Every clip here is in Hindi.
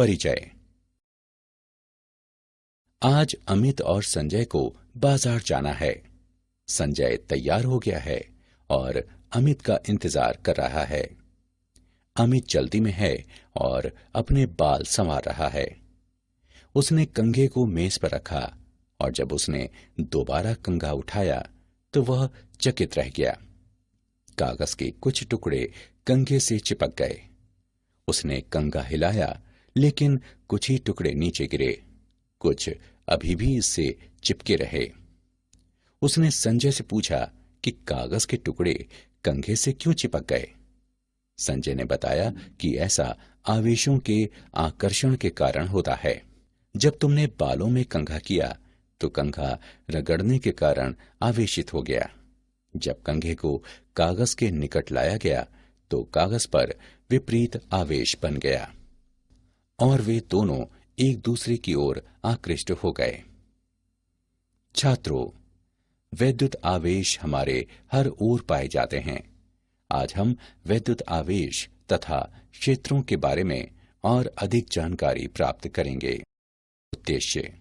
परिचय। आज अमित और संजय को बाजार जाना है। संजय तैयार हो गया है और अमित का इंतजार कर रहा है। अमित जल्दी में है और अपने बाल संवार रहा है। उसने कंघे को मेज पर रखा और जब उसने दोबारा कंघा उठाया तो वह चकित रह गया। कागज के कुछ टुकड़े कंघे से चिपक गए। उसने कंघा हिलाया लेकिन कुछ ही टुकड़े नीचे गिरे, कुछ अभी भी इससे चिपके रहे। उसने संजय से पूछा कि कागज के टुकड़े कंघे से क्यों चिपक गए। संजय ने बताया कि ऐसा आवेशों के आकर्षण के कारण होता है। जब तुमने बालों में कंघा किया तो कंघा रगड़ने के कारण आवेशित हो गया। जब कंघे को कागज के निकट लाया गया तो कागज पर विपरीत आवेश बन गया और वे दोनों एक दूसरे की ओर आकृष्ट हो गए। छात्रों, वैद्युत आवेश हमारे हर ओर पाए जाते हैं। आज हम वैद्युत आवेश तथा क्षेत्रों के बारे में और अधिक जानकारी प्राप्त करेंगे। उद्देश्य: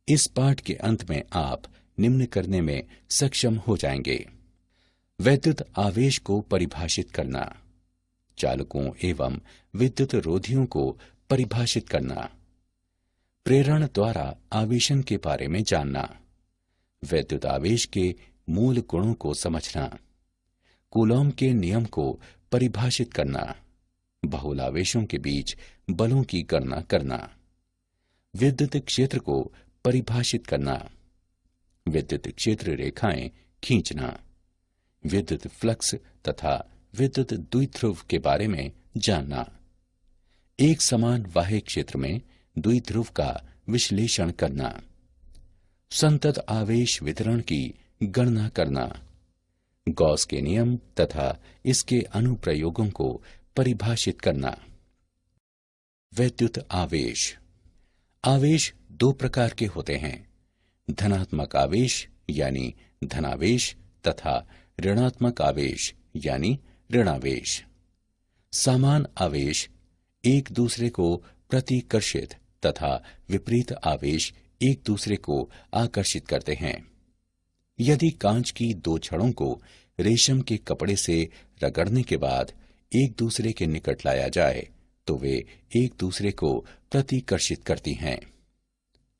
इस पाठ के अंत में आप निम्न करने में सक्षम हो जाएंगे। वैद्युत आवेश को परिभाषित करना, चालकों एवं विद्युत रोधियों को परिभाषित करना, प्रेरण द्वारा आवेशन के बारे में जानना, वैद्युत आवेश के मूल गुणों को समझना, कूलॉम के नियम को परिभाषित करना, बहुलावेशों के बीच बलों की गणना करना, विद्युत क्षेत्र को परिभाषित करना, विद्युत क्षेत्र रेखाएं खींचना, विद्युत फ्लक्स तथा विद्युत द्विध्रुव के बारे में जानना, एक समान बाह्य क्षेत्र में द्विध्रुव का विश्लेषण करना, संतत आवेश वितरण की गणना करना, गॉस के नियम तथा इसके अनुप्रयोगों को परिभाषित करना। वैद्युत आवेश। आवेश दो प्रकार के होते हैं: धनात्मक आवेश यानी धनावेश तथा ऋणात्मक आवेश यानी ऋणावेश। समान आवेश एक दूसरे को प्रतिकर्षित तथा विपरीत आवेश एक दूसरे को आकर्षित करते हैं। यदि कांच की दो छड़ों को रेशम के कपड़े से रगड़ने के बाद एक दूसरे के निकट लाया जाए तो वे एक दूसरे को प्रतिकर्षित करती हैं।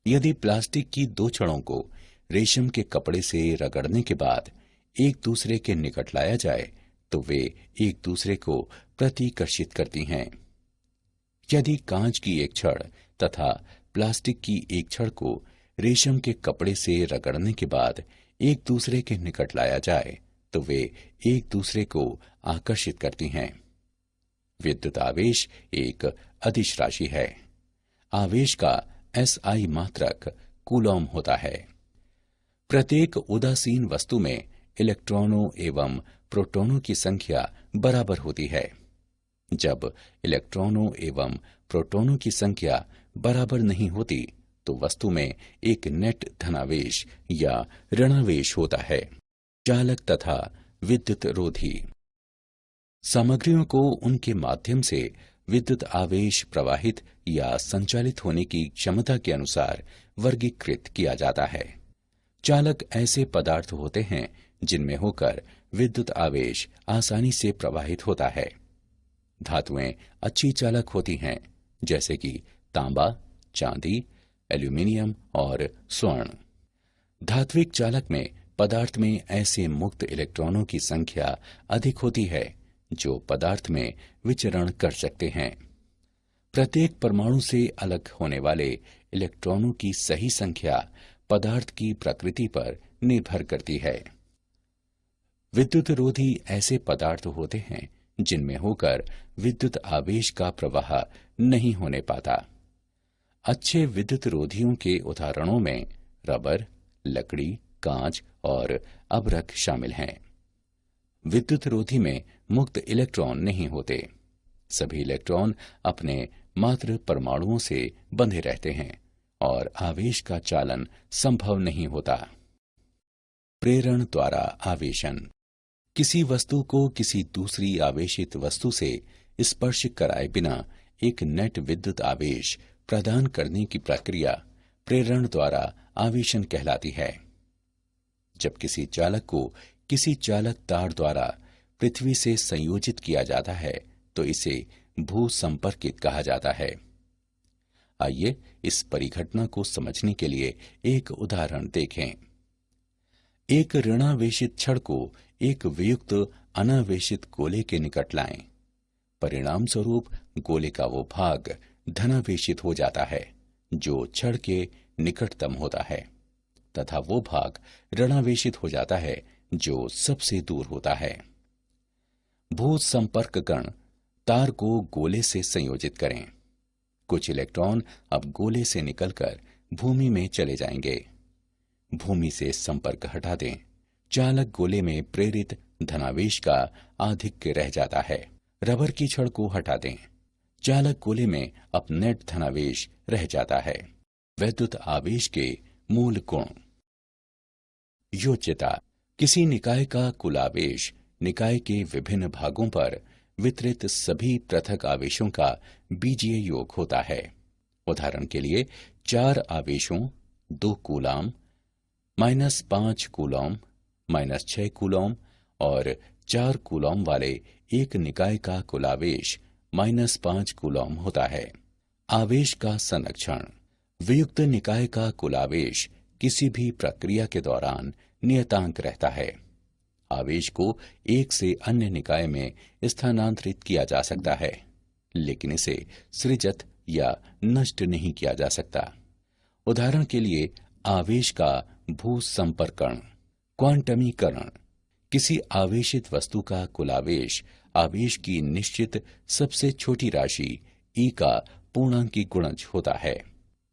यदि प्लास्टिक की दो छड़ों को रेशम के कपड़े से रगड़ने के बाद एक दूसरे के निकट लाया जाए तो वे एक दूसरे को प्रतिकर्षित करती हैं। यदि कांच की एक छड़ तथा प्लास्टिक की एक छड़ को रेशम के कपड़े से रगड़ने के बाद एक दूसरे के निकट लाया जाए तो वे एक दूसरे को आकर्षित करती हैं। विद्युत आवेश एक अदिश राशि है। आवेश का SI मात्रक कूलॉम होता है। प्रत्येक उदासीन वस्तु में इलेक्ट्रॉनों एवं प्रोटॉनों की संख्या बराबर होती है। जब इलेक्ट्रॉनों एवं प्रोटॉनों की संख्या बराबर नहीं होती तो वस्तु में एक नेट धनावेश या ऋणावेश होता है। चालक तथा विद्युत रोधी। सामग्रियों को उनके माध्यम से विद्युत आवेश प्रवाहित या संचालित होने की क्षमता के अनुसार वर्गीकृत किया जाता है। चालक ऐसे पदार्थ होते हैं जिनमें होकर विद्युत आवेश आसानी से प्रवाहित होता है। धातुएं अच्छी चालक होती हैं, जैसे कि तांबा, चांदी, एल्यूमीनियम और स्वर्ण। धात्विक चालक में पदार्थ में ऐसे मुक्त इलेक्ट्रॉनों की संख्या अधिक होती है जो पदार्थ में विचरण कर सकते हैं। प्रत्येक परमाणु से अलग होने वाले इलेक्ट्रॉनों की सही संख्या पदार्थ की प्रकृति पर निर्भर करती है। विद्युत रोधी ऐसे पदार्थ होते हैं जिनमें होकर विद्युत आवेश का प्रवाह नहीं होने पाता। अच्छे विद्युत रोधियों के उदाहरणों में रबर, लकड़ी, कांच और अभ्रक शामिल हैं। विद्युत रोधी में मुक्त इलेक्ट्रॉन नहीं होते। सभी इलेक्ट्रॉन अपने मात्र परमाणुओं से बंधे रहते हैं और आवेश का चालन संभव नहीं होता। प्रेरण द्वारा आवेशन। किसी वस्तु को किसी दूसरी आवेशित वस्तु से स्पर्श कराए बिना एक नेट विद्युत आवेश प्रदान करने की प्रक्रिया प्रेरण द्वारा आवेशन कहलाती है। जब किसी चालक को किसी चालक तार द्वारा पृथ्वी से संयोजित किया जाता है तो इसे भू संपर्कित कहा जाता है। आइए इस परिघटना को समझने के लिए एक उदाहरण देखें। एक ऋणावेशित छड़ को एक वियुक्त अनावेशित गोले के निकट लाएं। परिणाम स्वरूप गोले का वो भाग धनावेशित हो जाता है जो छड़ के निकटतम होता है तथा वो भाग ऋणावेशित हो जाता है जो सबसे दूर होता है। भू संपर्क कण तार को गोले से संयोजित करें। कुछ इलेक्ट्रॉन अब गोले से निकलकर भूमि में चले जाएंगे। भूमि से संपर्क हटा दें। चालक गोले में प्रेरित धनावेश का आधिक्य रह जाता है। रबर की छड़ को हटा दें। चालक गोले में अब नेट धनावेश रह जाता है। वैद्युत आवेश के मूल गुण। योज्यता। किसी निकाय का कुल आवेश निकाय के विभिन्न भागों पर वितरित सभी पृथक आवेशों का बीजीय योग होता है। उदाहरण के लिए 4 आवेशों 2 कूलाम, -5 कूलॉम, -6 कूलॉम और 4 कूलॉम वाले एक निकाय का कुल आवेश -5 कूलॉम होता है। आवेश का संरक्षण। वियुक्त निकाय का कुल आवेश किसी भी प्रक्रिया के दौरान नियतांक रहता है। आवेश को एक से अन्य निकाय में स्थानांतरित किया जा सकता है, लेकिन इसे सृजित या नष्ट नहीं किया जा सकता। उदाहरण के लिए आवेश का भू संपर्कण। क्वांटमीकरण। किसी आवेशित वस्तु का कुल आवेश आवेश की निश्चित सबसे छोटी राशि ई का पूर्णांकी गुणज होता है।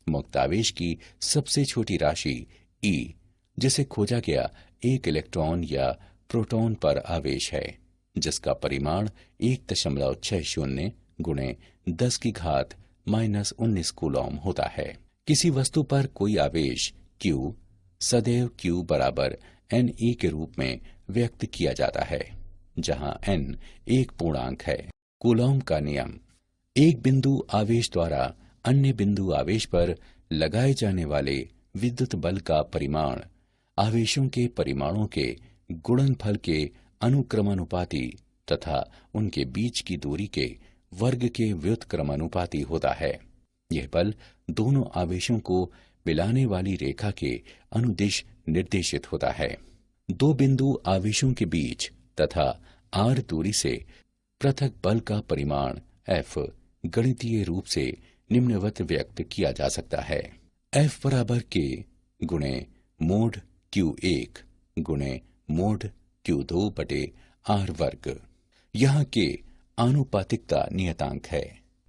मुक्त आवेश की सबसे छोटी राशि ई, जिसे खोजा गया एक इलेक्ट्रॉन या प्रोटॉन पर आवेश है, जिसका परिमाण 1.60 गुणे 10 की घात -19 कूलॉम होता है। किसी वस्तु पर कोई आवेश Q सदैव Q बराबर Ne के रूप में व्यक्त किया जाता है, जहां n एक पूर्णांक है। कूलॉम का नियम। एक बिंदु आवेश द्वारा अन्य बिंदु आवेश पर लगाए जाने वाले विद्युत बल का परिमाण आवेशों के परिमाणों के गुणनफल के अनुक्रमानुपाती तथा उनके बीच की दूरी के वर्ग के व्युत्क्रमानुपाती होता है। यह बल दोनों आवेशों को मिलाने वाली रेखा के अनुदिश निर्देशित होता है। 2 बिंदु आवेशों के बीच तथा r दूरी से पृथक बल का परिमाण F गणितीय रूप से निम्नवत व्यक्त किया जा सकता है। F बराबर K गुणे मोड Q1 गुणे मोड Q2 बटे R वर्ग। यहाँ के आनुपातिकता नियतांक है।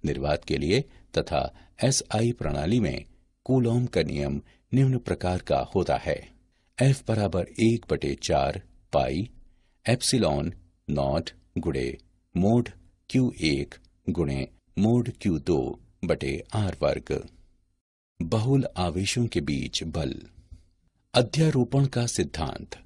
निर्वात के लिए तथा SI प्रणाली में कूलॉम का नियम निम्न प्रकार का होता है। F बराबर 1/4 पाई एप्सिलॉन नॉट गुणे मोड Q1 गुणे मोड Q2 बटे R वर्ग। बहुल आवेशों के बीच बल। अध्यारोपण का सिद्धांत।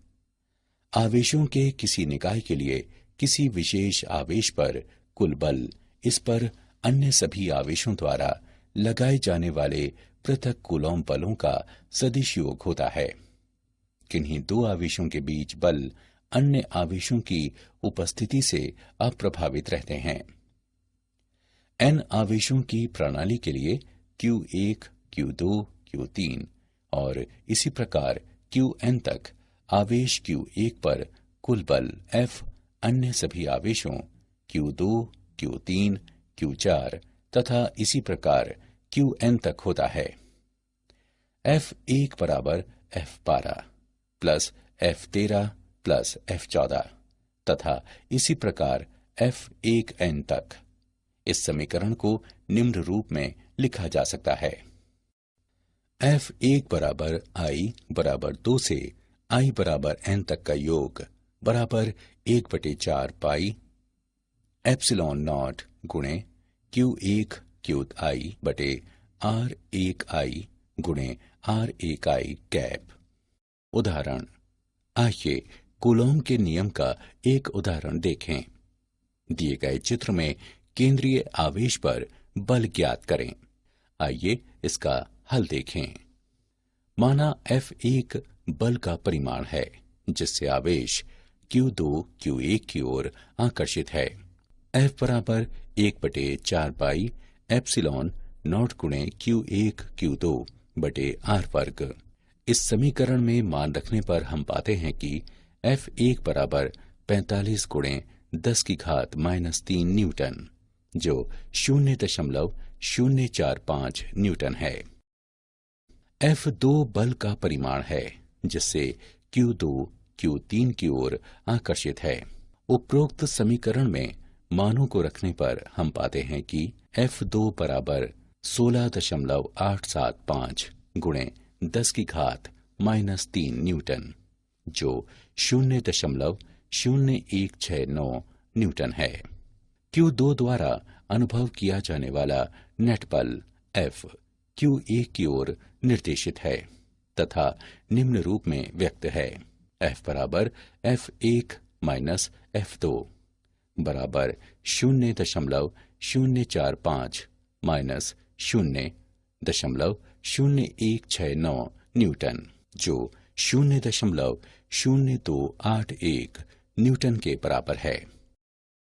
आवेशों के किसी निकाय के लिए किसी विशेष आवेश पर कुल बल इस पर अन्य सभी आवेशों द्वारा लगाए जाने वाले पृथक कूलॉम बलों का सदिश योग होता है। किन्हीं 2 आवेशों के बीच बल अन्य आवेशों की उपस्थिति से अप्रभावित रहते हैं। n आवेशों की प्रणाली के लिए Q1, Q2, Q3 और इसी प्रकार Qn तक आवेश Q1 पर कुल बल F अन्य सभी आवेशों Q2, Q3, Q4 तथा इसी प्रकार Qn तक होता है। F1 बराबर F12 plus F13 plus F14 तथा इसी प्रकार F1n तक। इस समीकरण को निम्न रूप में लिखा जा सकता है। F1 बराबर I बराबर 2 से I बराबर n तक का योग बराबर 1/4 पाई एप्सिलॉन नॉट गुणे Q1 Qi बटे R1I गुणे R1I कैप। उदाहरण। आइए कूलॉम के नियम का एक उदाहरण देखें। दिए गए चित्र में केंद्रीय आवेश पर बल ज्ञात करें। आइए इसका हल देखें। माना F1 बल का परिमाण है जिससे आवेश Q2 Q1 की ओर आकर्षित है। F बराबर 1/4 पाई एप्सिलॉन नॉट गुणे Q1 Q2 बटे R वर्ग। इस समीकरण में मान रखने पर हम पाते हैं कि F1 बराबर 45 गुणे 10 की घात -3 न्यूटन, जो 0.045 न्यूटन है। F2 बल का परिमाण है जिससे Q2 Q3 की ओर आकर्षित है। उपरोक्त समीकरण में मानों को रखने पर हम पाते हैं कि F2 बराबर 16.875 गुणे 10 की घात -3 न्यूटन, जो 0.0169 न्यूटन है। Q2 द्वारा अनुभव किया जाने वाला नेट बल F Q1 की ओर निर्देशित है तथा निम्न रूप में व्यक्त है। F बराबर F1 माइनस F2 बराबर 0.045 माइनस 0.0169 न्यूटन, जो 0.0281 न्यूटन के बराबर है।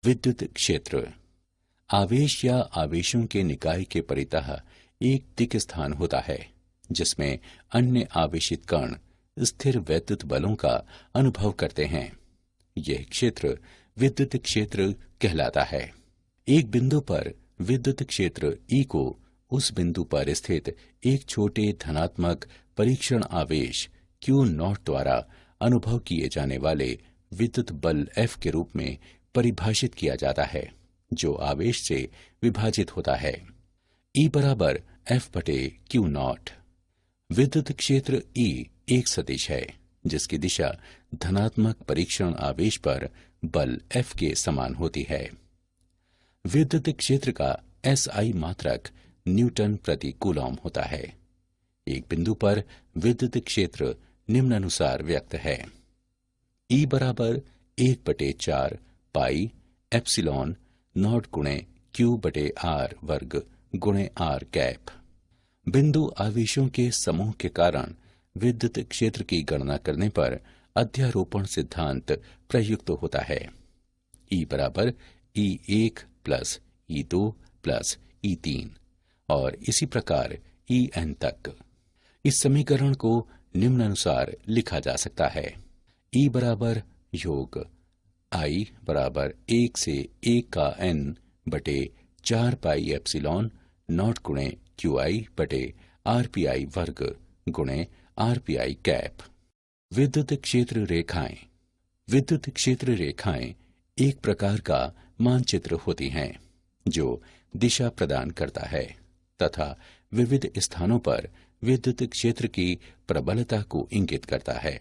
विद्युत क्षेत्र आवेश या आवेशों के निकाय के परितः एक दिक् स्थान होता है जिसमें अन्य आवेशित कण स्थिर वैद्युत बलों का अनुभव करते हैं। यह क्षेत्र विद्युत क्षेत्र कहलाता है। एक बिंदु पर विद्युत क्षेत्र E को उस बिंदु पर स्थित एक छोटे धनात्मक परीक्षण आवेश Q0 द्वारा अनुभव किए जाने वाले विद्युत बल F के रूप में परिभाषित किया जाता है, जो आवेश से विभाजित होता है। E बराबर F बटे Q0। विद्युत क्षेत्र E एक सदिश है जिसकी दिशा धनात्मक परीक्षण आवेश पर बल F के समान होती है। विद्युत क्षेत्र का SI मात्रक न्यूटन प्रति कूलॉम होता है। एक बिंदु पर विद्युत क्षेत्र निम्नानुसार व्यक्त है। E बराबर 1/4 पाई एप्सिलॉन नॉट गुणे Q बटे R वर्ग गुणे R कैप। बिंदु आवेशों के समूह के कारण विद्युत क्षेत्र की गणना करने पर अध्यारोपण सिद्धांत प्रयुक्त होता है। E बराबर E1 plus E2 plus E3 और इसी प्रकार En तक। इस समीकरण को निम्नानुसार लिखा जा सकता है। E बराबर योग I बराबर 1 से 1 का n बटे 4 पाई एप्सिलॉन नॉट गुणे QI बटे RPI वर्ग गुणे RPI कैप। विद्युत क्षेत्र रेखाएं। विद्युत क्षेत्र रेखाएं एक प्रकार का मानचित्र होती हैं जो दिशा प्रदान करता है तथा विविध स्थानों पर विद्युत क्षेत्र की प्रबलता को इंगित करता है।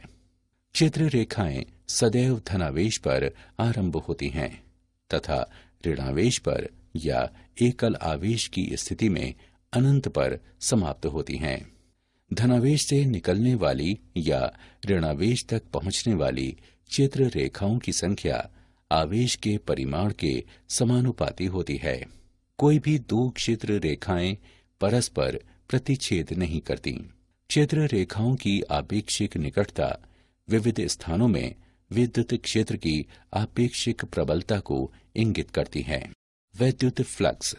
क्षेत्र रेखाएं सदैव धनावेश पर आरंभ होती हैं तथा ऋणावेश पर या एकल आवेश की स्थिति में अनंत पर समाप्त होती हैं। धनावेश से निकलने वाली या ऋणावेश तक पहुंचने वाली क्षेत्र रेखाओं की संख्या आवेश के परिमाण के समानुपाती होती है। कोई भी दो क्षेत्र रेखाएं परस्पर प्रतिच्छेद नहीं करती। क्षेत्र रेखाओं की आपेक्षिक निकटता विविध स्थानों में विद्युत क्षेत्र की आपेक्षिक प्रबलता को इंगित करती है। वैद्युत फ्लक्स।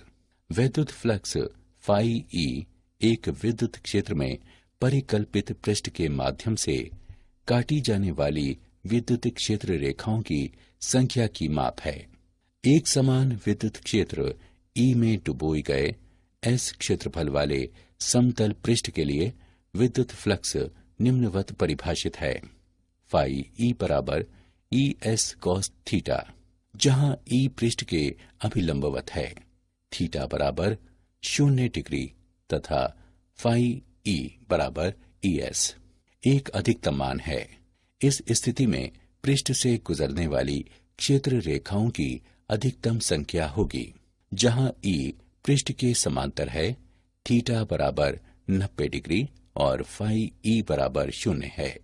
वैद्युत फ्लक्स फाई E एक विद्युत क्षेत्र में परिकल्पित पृष्ठ के माध्यम से काटी जाने वाली विद्युत क्षेत्र रेखाओं की संख्या की माप है। एक समान विद्युत क्षेत्र E में डुबोए गए S क्षेत्रफल वाले समतल पृष्ठ के लिए विद्युत फ्लक्स निम्नवत परिभाषित है। फाई E बराबर ES cos थीटा, जहां E पृष्ठ के अभिलंबवत है, थीटा बराबर 0 डिग्री तथा फाई E बराबर ES एक अधिकतम मान है। इस स्थिति में पृष्ठ से गुजरने वाली क्षेत्र रेखाओं की अधिकतम संख्या होगी। जहां E पृष्ठ के समांतर है, थीटा बराबर 90 डिग्री और फाई E बराबर 0 है।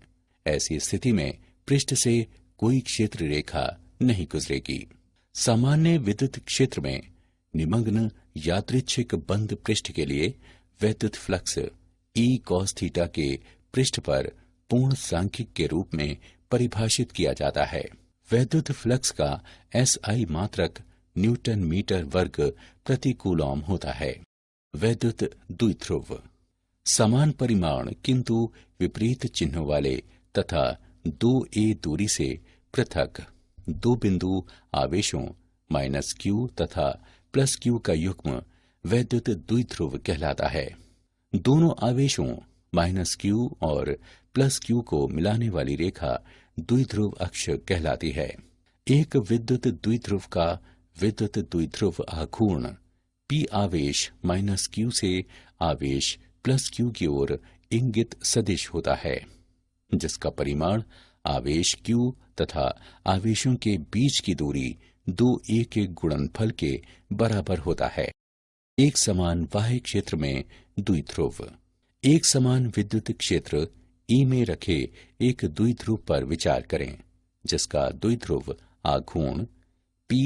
ऐसी स्थिति में पृष्ठ से कोई क्षेत्र रेखा नहीं गुजरेगी। सामान्य विद्युत क्षेत्र में निमग्न यादृच्छिक बंद पृष्ठ के लिए वैद्युत फ्लक्स E cos थीटा के पृष्ठ पर पूर्ण सांख्यिक के रूप में परिभाषित किया जाता है। वैद्युत फ्लक्स का SI मात्रक न्यूटन मीटर वर्ग प्रति कूलॉम होता है। वैद्युत द्विध्रुव समान परिमाण किंतु विपरीत चिन्ह वाले तथा 2a दूरी से पृथक दो बिंदु आवेशों -q तथा +q का युग्म वैद्युत द्विध्रुव कहलाता है। दोनों आवेशों -q और +q को मिलाने वाली रेखा द्विध्रुव अक्ष कहलाती है। एक विद्युत द्विध्रुव का विद्युत द्विध्रुव आघूर्ण p आवेश -q से आवेश +q की ओर इंगित सदिश होता है, जिसका परिमाण आवेश q तथा आवेशों के बीच की दूरी 2a के गुणनफल के बराबर होता है। एक समान बाह्य क्षेत्र में द्विध्रुव एक समान विद्युत क्षेत्र E में रखे एक द्विध्रुव पर विचार करें, जिसका द्विध्रुव आघूर्ण p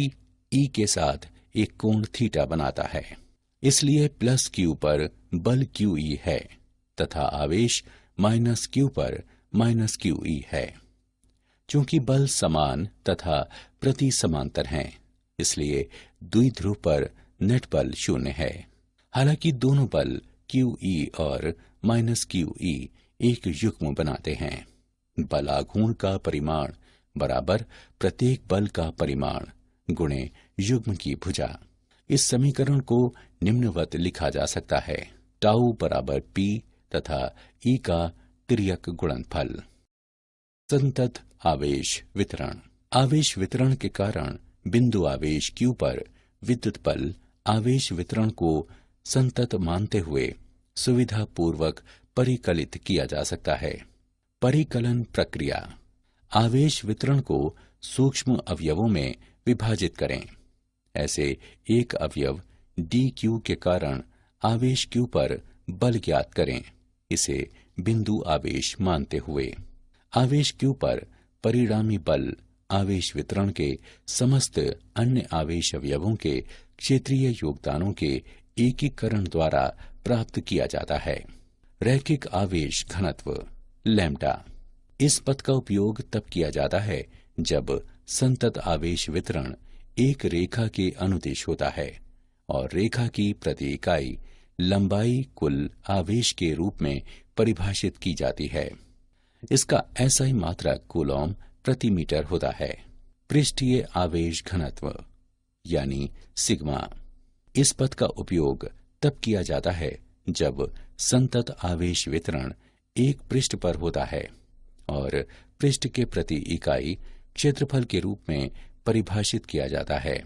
E के साथ एक कोण थीटा बनाता है। इसलिए +q पर बल QE है तथा आवेश -q पर -QE है। चूंकि बल समान तथा प्रति समांतर हैं, इसलिए द्विध्रुव पर नेट बल 0 है। हालांकि दोनों बल QE और -QE एक युग्म बनाते हैं। बल आघूर्ण का परिमाण बराबर प्रत्येक बल का परिमाण गुणे युग्म की भुजा। इस समीकरण को निम्नवत लिखा जा सकता है: टाउ बराबर P तथा E का तिर्यक गुणनफल। संतत आवेश वितरण आवेश वितरण के कारण बिंदु आवेश Q पर विद्युत बल आवेश वितरण को संतत मानते हुए सुविधा पूर्वक परिकलित किया जा सकता है। परिकलन प्रक्रिया आवेश वितरण को सूक्ष्म अवयवों में विभाजित करें। ऐसे एक अवयव dq के कारण आवेश q पर बल ज्ञात करें। इसे बिंदु आवेश मानते हुए आवेश q पर परिणामी बल आवेश वितरण के समस्त अन्य आवेश अवयवों के क्षेत्रीय योगदानों के एकीकरण द्वारा प्राप्त किया जाता है। रैखिक आवेश घनत्व लैम्ब्डा इस पद का उपयोग तब किया जाता है जब संतत आवेश वितरण एक रेखा के अनुदिश होता है और रेखा की प्रति इकाई लंबाई कुल आवेश के रूप में परिभाषित की जाती है। इसका SI मात्रक कूलॉम प्रति मीटर होता है। पृष्ठीय आवेश घनत्व यानी सिग्मा इस पद का उपयोग तब किया जाता है जब संतत आवेश वितरण एक पृष्ठ पर होता है और पृष्ठ के प्रति इकाई क्षेत्रफल के रूप में परिभाषित किया जाता है।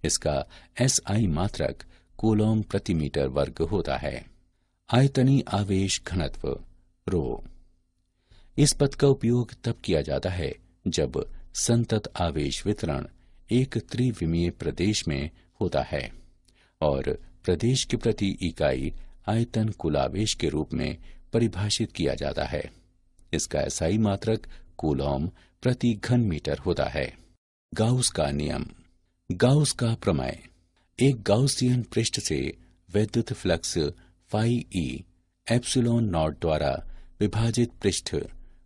इसका SI मात्रक कूलॉम प्रति मीटर वर्ग होता है। आयतनी आवेश घनत्व रो इस पद का उपयोग तब किया जाता है जब संतत आवेश वितरण एक त्रिविमीय प्रदेश में होता है और प्रदेश के प्रति इकाई आयतन कुल आवेश के रूप में परिभाषित किया जाता है। इसका SI मात्रक कूलॉम प्रति घन मीटर होता है। गाउस का नियम गाउस का प्रमेय एक गाउसियन पृष्ठ से वैद्युत flux phi E epsilon naught द्वारा विभाजित पृष्ठ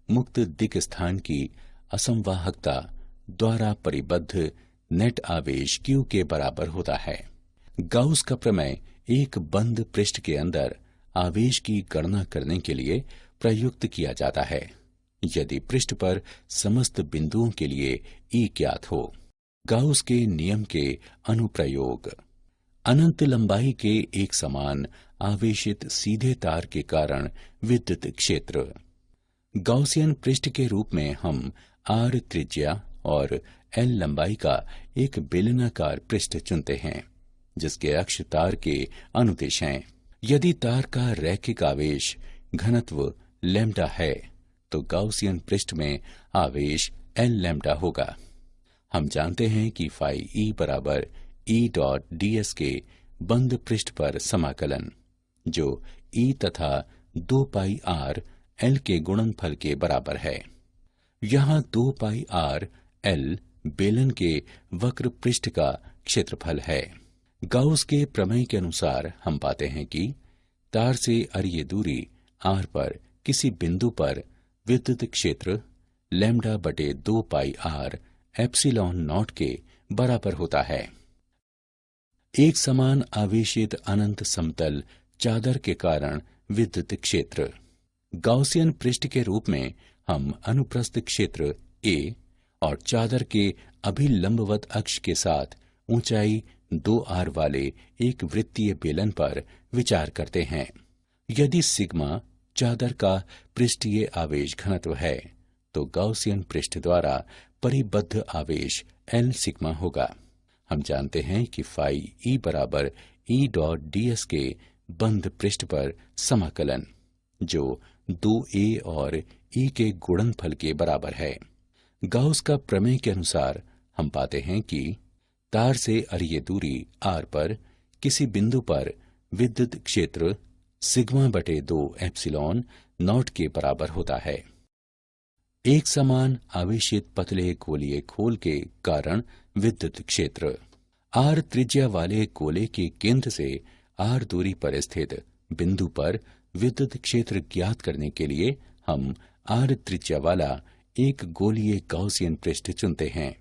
मुक्त दिक् स्थान की असंवाहकता द्वारा परिबद्ध नेट आवेश Q के बराबर होता है। गाउस का प्रमेय एक बंद पृष्ठ के अंदर आवेश की गणना करने के लिए प्रयुक्त किया जाता है यदि पृष्ठ पर समस्त बिंदुओं के लिए E ज्ञात हो। गाउस के नियम के अनुप्रयोग अनंत लंबाई के एक समान आवेशित सीधे तार के कारण विद्युत क्षेत्र गाउसियन पृष्ठ के रूप में हम R त्रिज्या और L लंबाई का एक बेलनाकार पृष्ठ चुनते हैं जिसके अक्ष तार के अनुदिश हैं। यदि तार का रैखिक आवेश घनत्व लैम्ब्डा है तो गाउसियन पृष्ठ में आवेश L लैम्ब्डा होगा। हम जानते हैं कि फाई E बराबर E डॉट ds के बंद पृष्ठ पर समाकलन जो E तथा 2 पाई r L के गुणनफल के बराबर है। यहाँ 2 पाई r L बेलन के वक्र पृष्ठ का क्षेत्रफल है। गाउस के प्रमेय के अनुसार हम पाते हैं कि तार से अरिय दूरी r पर किसी बिंदु पर विद्युत क्षेत्र λ/2πr एप्सिलॉन नॉट के बराबर होता है। एक समान आवेशित अनंत समतल चादर के कारण विद्युत क्षेत्र गाउसियन पृष्ठ के रूप में हम अनुप्रस्थ क्षेत्र a और चादर के अभिलंबवत अक्ष के साथ ऊंचाई 2r वाले एक वृत्तीय बेलन पर विचार करते हैं। यदि सिग्मा चादर का पृष्ठीय आवेश घनत्व है तो गाउसियन पृष्ठ द्वारा परिबद्ध आवेश L सिग्मा होगा। हम जानते हैं कि फाई E बराबर E.ds के बंध पृष्ठ पर समाकलन जो 2a और E के गुणनफल के बराबर है। गाउस का प्रमेय के अनुसार हम पाते हैं कि तार से अरिय दूरी r पर किसी बिंदु पर विद्युत क्षेत्र σ/2 एप्सिलॉन नॉट के बराबर होता है। एक समान आवेशित पतले गोलीय खोल के कारण विद्युत क्षेत्र r त्रिज्या वाले गोले के केंद्र से r दूरी पर स्थित बिंदु पर विद्युत क्षेत्र ज्ञात करने के लिए हम r त्रिज्या वाला एक गोलीय गाउसियन पृष्ठ चुनते हैं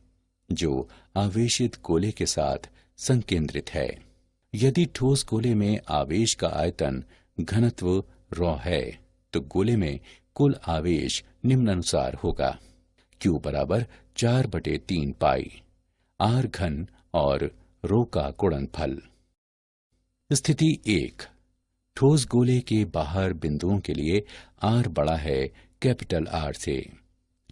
जो आवेशित गोले के साथ संकेंद्रित है। यदि ठोस गोले में आवेश का आयतन घनत्व ρ है तो गोले में कुल आवेश निम्नानुसार होगा। Q बराबर 4/3 पाई r घन और ρ का गुणनफल। स्थिति 1, ठोस गोले के बाहर बिंदुओं के लिए r बड़ा है कैपिटल R से।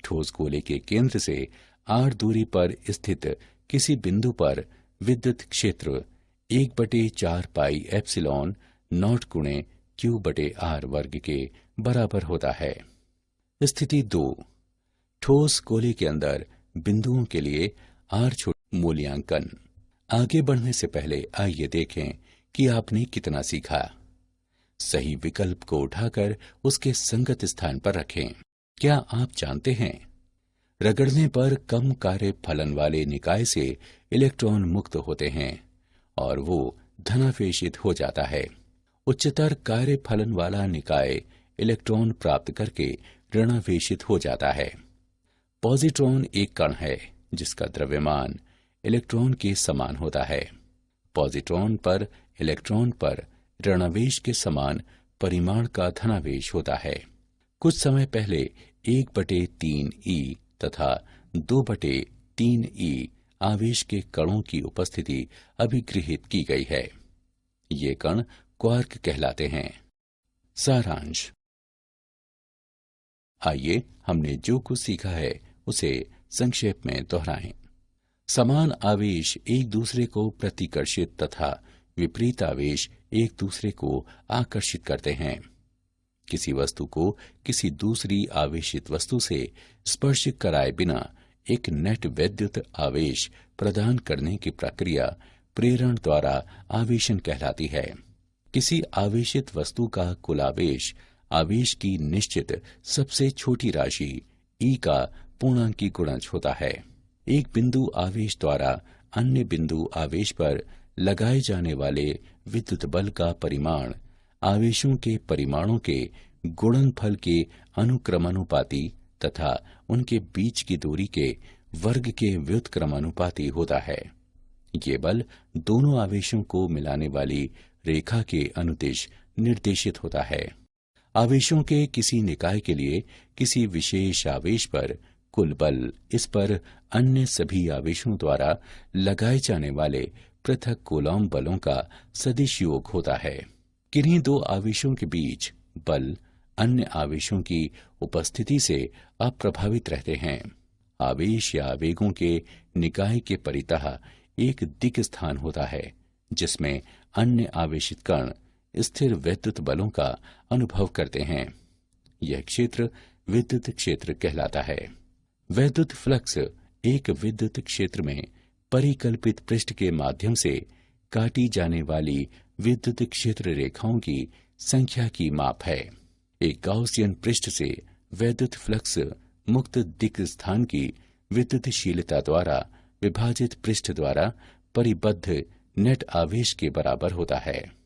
ठोस गोले के केंद्र से r दूरी पर स्थित किसी बिंदु पर विद्युत क्षेत्र 1/4 पाई एप्सिलॉन नॉट गुणे Q/r वर्ग के बराबर होता है। स्थिति 2, ठोस गोले के अंदर बिंदुओं के लिए r छोटा मूल्यांकन। आगे बढ़ने से पहले आइए देखें कि आपने कितना सीखा। सही विकल्प को उठाकर उसके संगत स्थान पर रखें। क्या आप जानते हैं रगड़ने पर कम कार्य फलन वाले निकाय से इलेक्ट्रॉन मुक्त होते हैं और वो धनावेशित हो जाता है। उच्चतर कार्य फलन वाला निकाय इलेक्ट्रॉन प्राप्त करके ऋणावेशित हो जाता है। पॉजिट्रॉन एक कण है जिसका द्रव्यमान इलेक्ट्रॉन के समान होता है। पॉजिट्रॉन पर इलेक्ट्रॉन पर ऋणावेश के समान परिमाण का धनावेश होता है। कुछ समय पहले 1/3e तथा 2/3e आवेश के कणों की उपस्थिति अभिगृहित की गई है। ये कण क्वार्क कहलाते हैं। सारांश। आइए हमने जो कुछ सीखा है उसे संक्षेप में दोहराएं। समान आवेश एक दूसरे को प्रतिकर्षित तथा विपरीत आवेश एक दूसरे को आकर्षित करते हैं। किसी वस्तु को किसी दूसरी आवेशित वस्तु से स्पर्श कराए बिना एक नेट वैद्युत आवेश प्रदान करने की प्रक्रिया प्रेरण द्वारा आवेशन कहलाती है। किसी आवेशित वस्तु का कुल आवेश आवेश की निश्चित सबसे छोटी राशि E का पूर्णांकी गुणज होता है। एक बिंदु आवेश द्वारा अन्य बिंदु आवेश पर लगाए जाने वाले विद्युत बल का परिमाण आवेशों के परिमाणों के गुणनफल के अनुक्रमानुपाती तथा उनके बीच की दूरी के वर्ग के व्युत्क्रमानुपाती होता है। ये बल दोनों आवेशों को मिलाने वाली रेखा के अनुदिश निर्देशित होता है। आवेशों के किसी निकाय के लिए किसी विशेष आवेश पर कुल बल इस पर अन्य सभी आवेशों द्वारा लगाए जाने वाले पृथक कूलॉम बलों का सदिश योग होता है। किन्हीं दो आवेशों के बीच बल अन्य आवेशों की उपस्थिति से अप्रभावित रहते हैं। आवेश या आवेगों के निकाय के परितः एक दिक् स्थान होता है जिसमें अन्य आवेशित कण स्थिर विद्युत बलों का अनुभव करते हैं। यह क्षेत्र विद्युत क्षेत्र कहलाता है। वैद्युत फ्लक्स एक विद्युत क्षेत्र में परिकल्पित पृष्ठ के माध्यम से काटी जाने वाली विद्युत क्षेत्र रेखाओं की संख्या की माप है। एक गाउसियन पृष्ठ से वैद्युत फ्लक्स मुक्त दिक् स्थान की विद्युतशीलता द्वारा विभाजित पृष्ठ द्वारा परिबद्ध नेट आवेश के बराबर होता है।